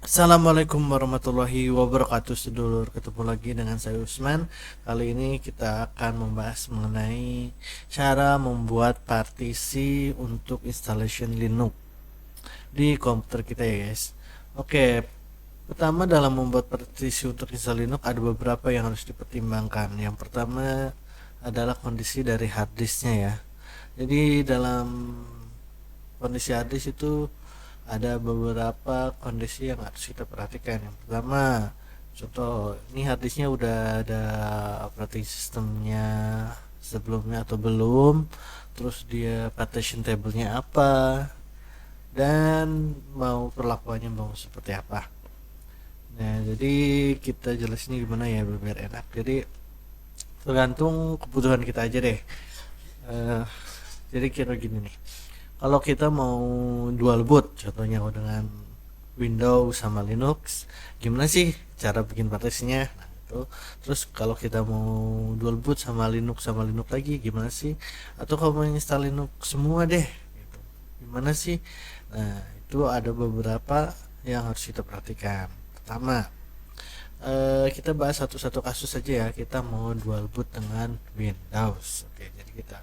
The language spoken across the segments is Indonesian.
Assalamualaikum warahmatullahi wabarakatuh sedulur. Ketemu lagi dengan saya Usman. Kali ini kita akan membahas mengenai cara membuat partisi untuk installation Linux di komputer kita ya guys. Oke, pertama dalam membuat partisi untuk install Linux ada beberapa yang harus dipertimbangkan. Yang pertama adalah kondisi dari hard disknya ya. Jadi dalam kondisi hard disk itu ada beberapa kondisi yang harus kita perhatikan. Yang pertama, contoh ini harddisknya udah ada operating sistemnya sebelumnya atau belum, terus dia partition table-nya apa, dan mau perlakuannya mau seperti apa. Nah, jadi kita jelasinnya gimana ya biar enak. Jadi tergantung kebutuhan kita aja deh. Eh, jadi kira gini nih. Kalau kita mau dual boot contohnya dengan Windows sama Linux, gimana sih cara bikin partisinya? Nah, itu. Terus kalau kita mau dual boot sama Linux lagi gimana sih? Atau kalau mau install Linux semua deh gitu. Gimana sih? Nah, itu ada beberapa yang harus kita perhatikan. Pertama, kita bahas satu-satu kasus saja ya. Kita mau dual boot dengan Windows. Oke, jadi kita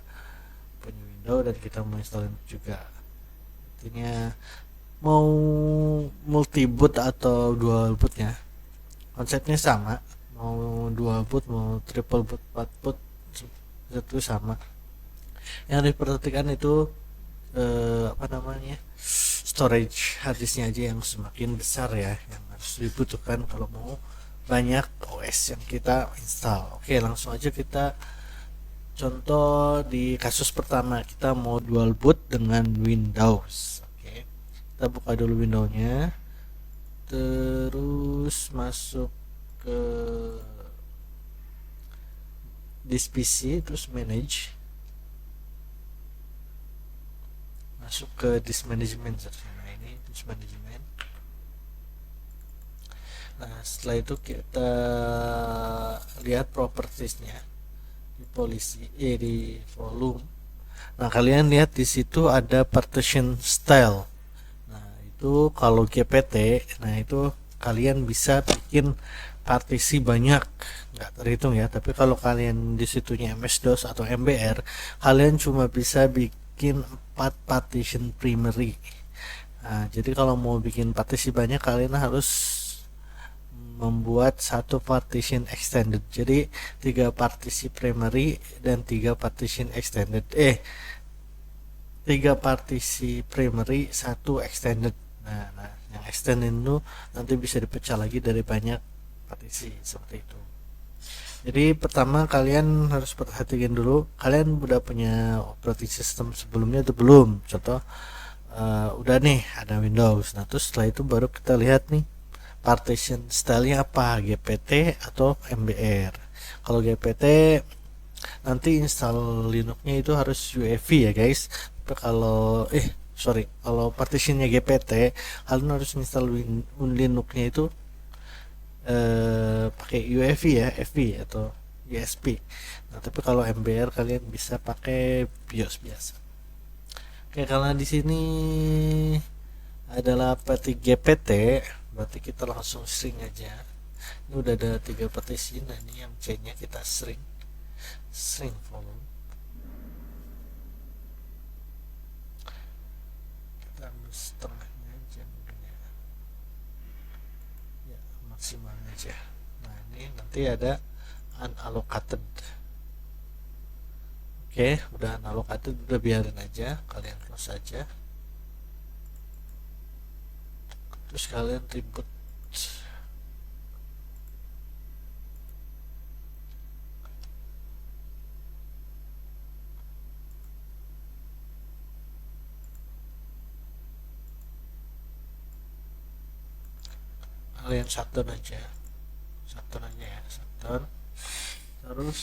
punya Windows dan kita mau install Linux juga. Intinya mau multi boot atau dual bootnya konsepnya sama, mau dual boot mau triple boot 4 boot itu sama. Yang diperhatikan itu apa namanya, storage harddisknya aja yang semakin besar ya, yang harus dibutuhkan kalau mau banyak OS yang kita install. Oke, langsung aja kita contoh di kasus pertama, kita mau dual boot dengan Windows. Oke, kita buka dulu Windowsnya, terus masuk ke disk PC, terus manage, masuk ke disk management. Nah, ini disk management. Nah, setelah itu kita lihat propertiesnya di polisi di volume. Nah, kalian lihat di situ ada partition style. Nah, itu kalau GPT, nah itu kalian bisa bikin partisi banyak, nggak terhitung ya. Tapi kalau kalian di situnya MS-DOS atau MBR, kalian cuma bisa bikin 4 partition primary. Nah, jadi kalau mau bikin partisi banyak, kalian harus membuat satu partition extended. Jadi 3 partisi primary dan 3 partition extended. 3 partisi primary, satu extended. Nah, yang extended itu nanti bisa dipecah lagi dari banyak partisi seperti itu. Jadi pertama kalian harus perhatikan dulu, kalian udah punya operating system sebelumnya atau belum. Contoh udah nih ada Windows. Nah, terus setelah itu baru kita lihat nih partition stylenya apa, GPT atau MBR. Kalau GPT nanti install Linuxnya itu harus UEFI ya guys. Tapi kalau sorry, kalau partitionnya GPT, kalian harus install Linuxnya itu pakai UEFI ya, FI atau USP. Nah, tapi kalau MBR kalian bisa pakai BIOS biasa. Oke, karena di sini adalah peti GPT, berarti kita langsung string aja. Ini udah ada 3 partisi. Nah, ini yang C-nya kita string volume. Kita ambil setengahnya aja mungkin ya. Ya, maksimalnya aja. Nah, ini nanti ada unallocated. Oke, udah unallocated, udah biarin aja, kalian close aja. Terus kalian reboot. Kalian shutdown aja. Shutdown aja ya, shutdown. Terus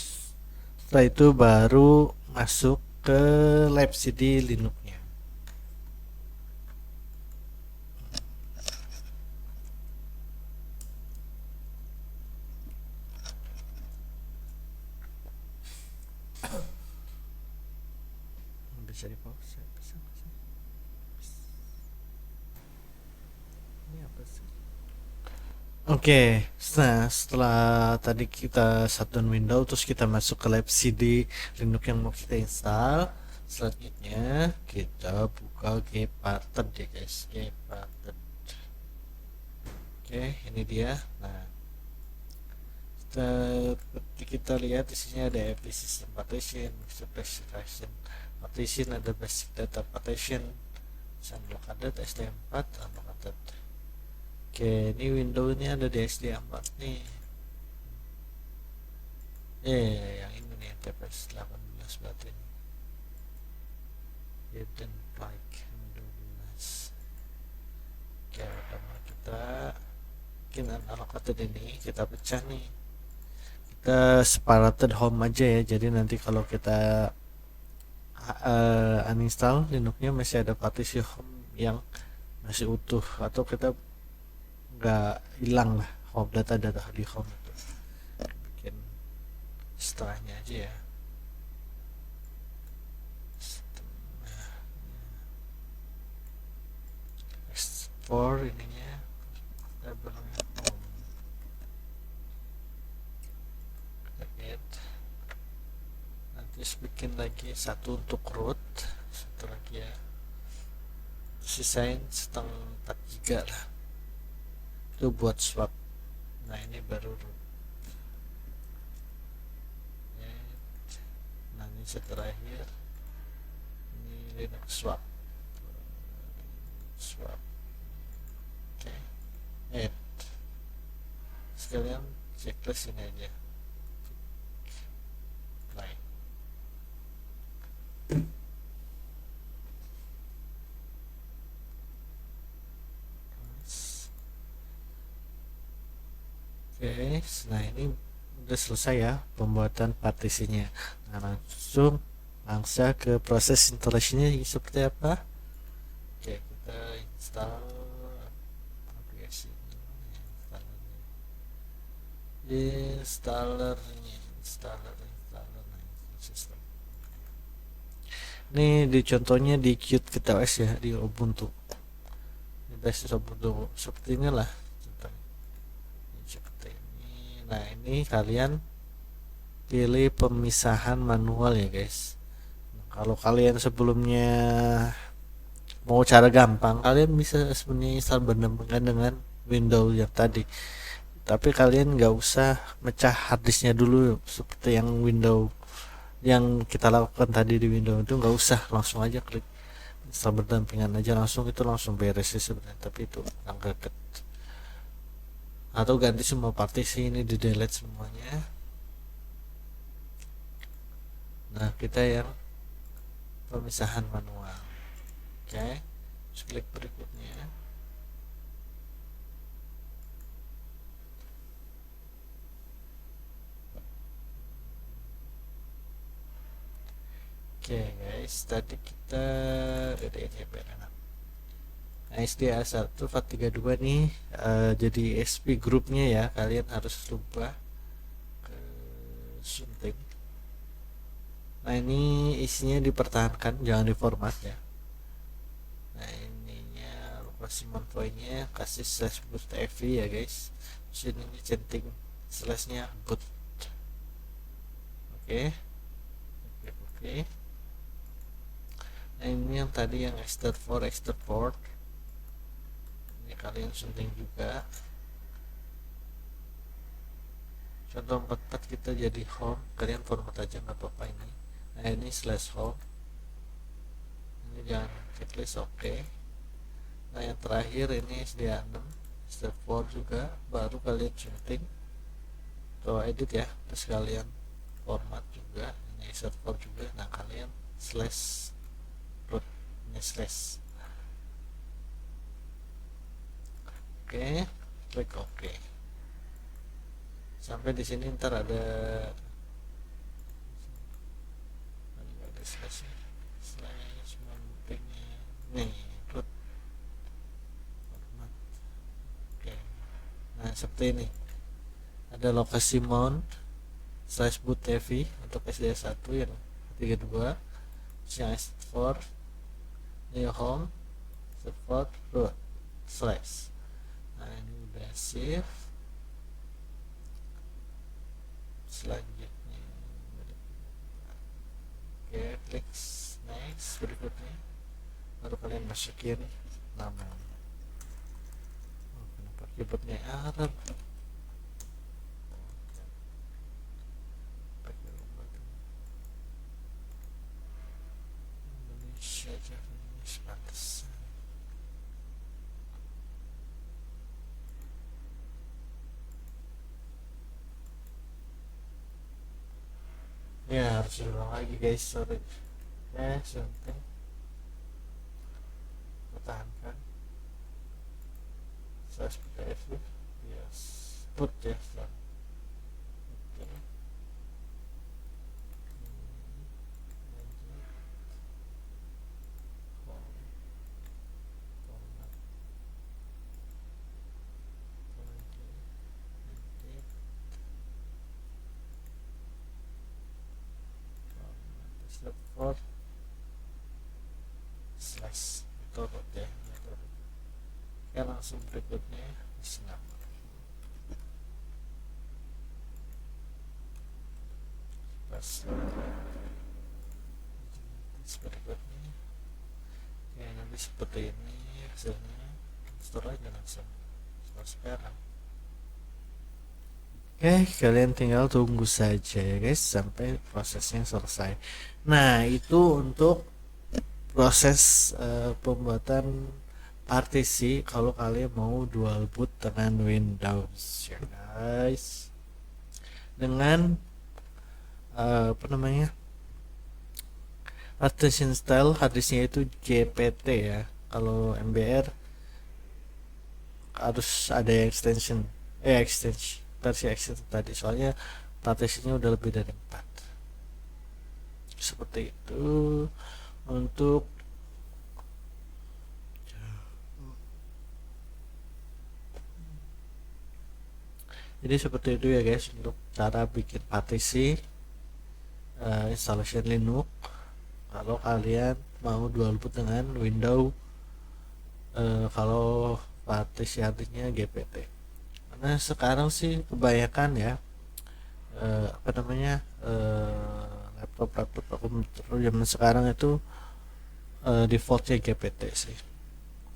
setelah itu baru masuk ke lab CD Linuxnya. Bisa di pause, bisa. Ini apa sih? Oke, nah setelah tadi kita shutdown window, terus kita masuk ke lab CD Linux yang mau kita install. Selanjutnya kita buka gparted ya guys, gparted. Oke, ini dia. Nah, kita lihat di sini ada API system partition, partition, partition, ada basic data partition, unblocked, SD4, unblocked. Oke, ini window ini ada di SD4 nih. Yang ini nih, TPS 18 berarti ini. Hidden like 12. Oke, pertama kita bikin unallocated ini, kita pecah nih. Kita separated home aja ya, jadi nanti kalau kita uninstall Linuxnya masih ada partisi home yang masih utuh, atau kita nggak hilang lah home data-data di home itu. Bikin setelahnya aja ya. Export ininya labelnya home. Nanti bikin lagi satu untuk root, satu lagi ya, sisain setengah 4 giga lah itu buat swap. Nah ini baru root. Nah ini terakhir, ini Linux swap. Oke, add sekalian checklist ini aja. Baik. Oke, nah ini udah selesai ya pembuatan partisinya. Nah langsung ke proses installasinya seperti apa. Oke, kita install aplikasi installernya sistem. Ini di contohnya di Qt KTOS ya, di Ubuntu, di basis Ubuntu seperti inilah contohnya. Seperti ini. Nah ini kalian pilih pemisahan manual ya guys. Nah, kalau kalian sebelumnya mau cara gampang, kalian bisa sebenarnya install benar-benar dengan Windows yang tadi, tapi kalian nggak usah mecah harddisknya dulu seperti yang Windows yang kita lakukan tadi di Windows. Itu nggak usah, langsung aja klik install berdampingan aja, langsung itu langsung beres sih sebenarnya, tapi itu nggak greget. Atau ganti semua partisi ini, di delete semuanya. Nah kita yang pemisahan manual. Oke, klik berikutnya. Oke guys, tadi kita nah, SDA 1 FAT32 nih jadi SP grupnya ya, kalian harus rubah ke sunting. Nah ini isinya dipertahankan, jangan diformat ya. Nah ininya lokasi monvoy-nya kasih slash boot FV ya guys. Sini centing slashnya boot. Oke. Nah ini yang tadi yang extert port, ini kalian sunting juga. Contoh 44 kita jadi home, kalian format aja nggak apa-apa ini. Nah ini slash home, ini jangan checklist. Oke. Nah yang terakhir ini SDA6 step 4 juga, baru kalian sunting atau edit ya, terus kalian format juga, ini insert 4 juga. Nah kalian slash root, ini slash. Oke, klik oke. Sampai di sini ntar ada slash mountingnya nih root format. Oke, nah seperti ini ada lokasi mount slash boot TV untuk SD1 yang 32, yang S4 new home support root slash. Nah ini udah save, selanjutnya. Oke, klik next. Berikutnya baru kalian masukin namanya. Kenapa keyboardnya Arab? Indonesia Japanese pantesan. Ya harus diulang lagi guys, sorry ya, sebentar pertahankan. Saya PDF yes, put ya setelah. Oke. Lanjut. Format. Edit. Step 4 slash metode ya, metode. Oke, langsung berikutnya isi nama. Pas berikutnya kayak nanti seperti ini hasilnya, store aja langsung store sekarang. Oke, kalian tinggal tunggu saja ya guys sampai prosesnya selesai. Nah, itu untuk proses pembuatan partisi kalau kalian mau dual boot dengan Windows ya guys. Dengan apa namanya? Partition style harddisknya itu GPT ya. Kalau MBR harus ada extension versi extension tadi, soalnya partitionnya udah lebih dari 4. Seperti itu untuk jadi seperti itu ya guys untuk cara bikin partisi installation Linux kalau kalian mau dual boot dengan Windows. Kalau partisi harddisknya GPT, karena sekarang sih kebanyakan ya apa namanya laptop komputer zaman sekarang itu defaultnya GPT sih.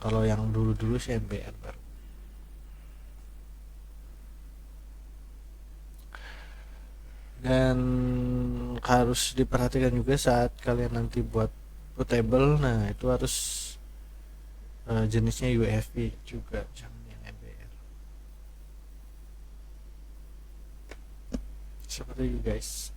Kalau yang dulu sih MBR baru. Dan harus diperhatikan juga saat kalian nanti buat bootable, nah itu harus jenisnya UEFI juga, jangan yang MBR. Seperti itu guys.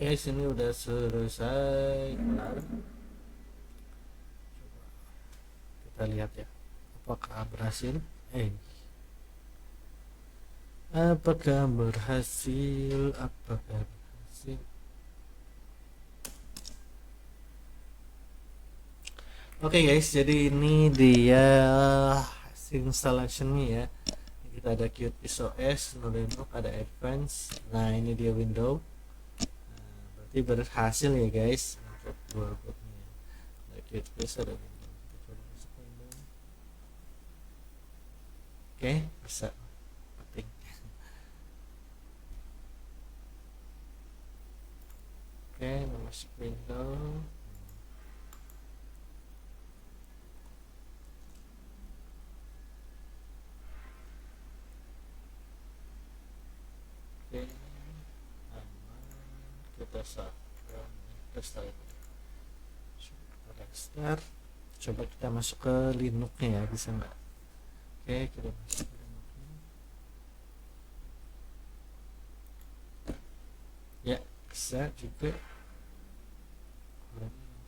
Guys, ini udah selesai. Benar. Kita lihat ya, apakah berhasil. Apakah berhasil? Oke guys, jadi ini dia installationnya ya. Kita ada QTIS OS, Linux, ada Advanced. Nah, ini dia Windows. Berarti berhasil ya guys untuk dual bootnya. Ada QTIS, ada Windows. Kita coba masuk Windows. Oke, bisa. Penting. Oke, masuk Windows. start. Terus kita start. Coba kita masuk ke Linux-nya ya, bisa nggak? Oke, kita masuk ke Linux-nya. Ya, bisa juga.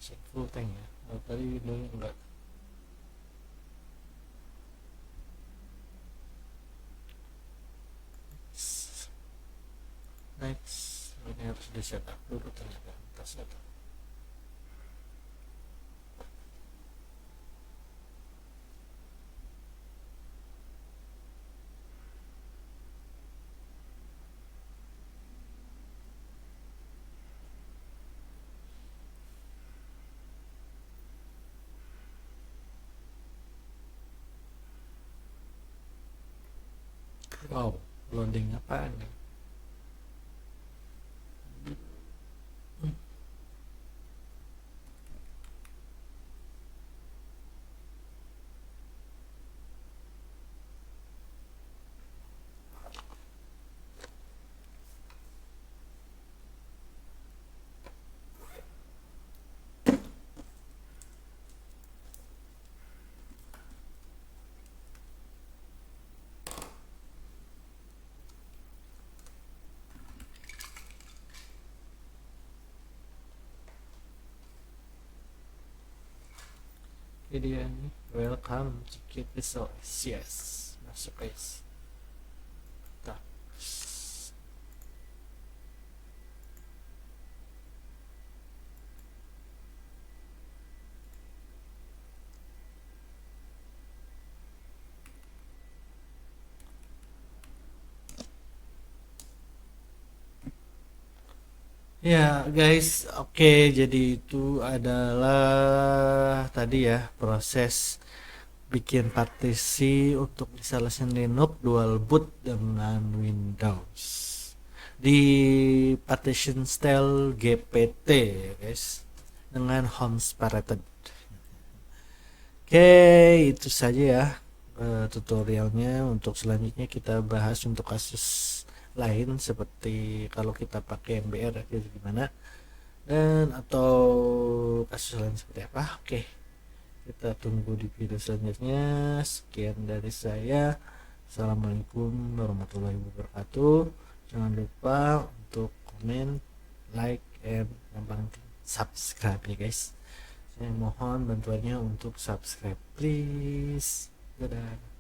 Masuk full tank ya. Tadi dulu enggak. Next, ini harus di setup dulu ternyata. Kita setup. Wow, loading apaan nih? Ini dia nih, welcome to Kid Resource. Yes, masuk guys. Tak. Ya guys, oke, jadi itu adalah tadi ya proses bikin partisi untuk installation Linux dual boot dengan Windows di partition style GPT ya guys, dengan home separated. Oke, itu saja ya tutorialnya. Untuk selanjutnya kita bahas untuk kasus lain seperti kalau kita pakai MBR itu gimana, dan atau kasus lain seperti apa. Oke, kita tunggu di video selanjutnya. Sekian dari saya. Assalamualaikum warahmatullahi wabarakatuh. Jangan lupa untuk komen, like, and yang paling penting subscribe ya guys. Saya mohon bantuannya untuk subscribe please. Dadah.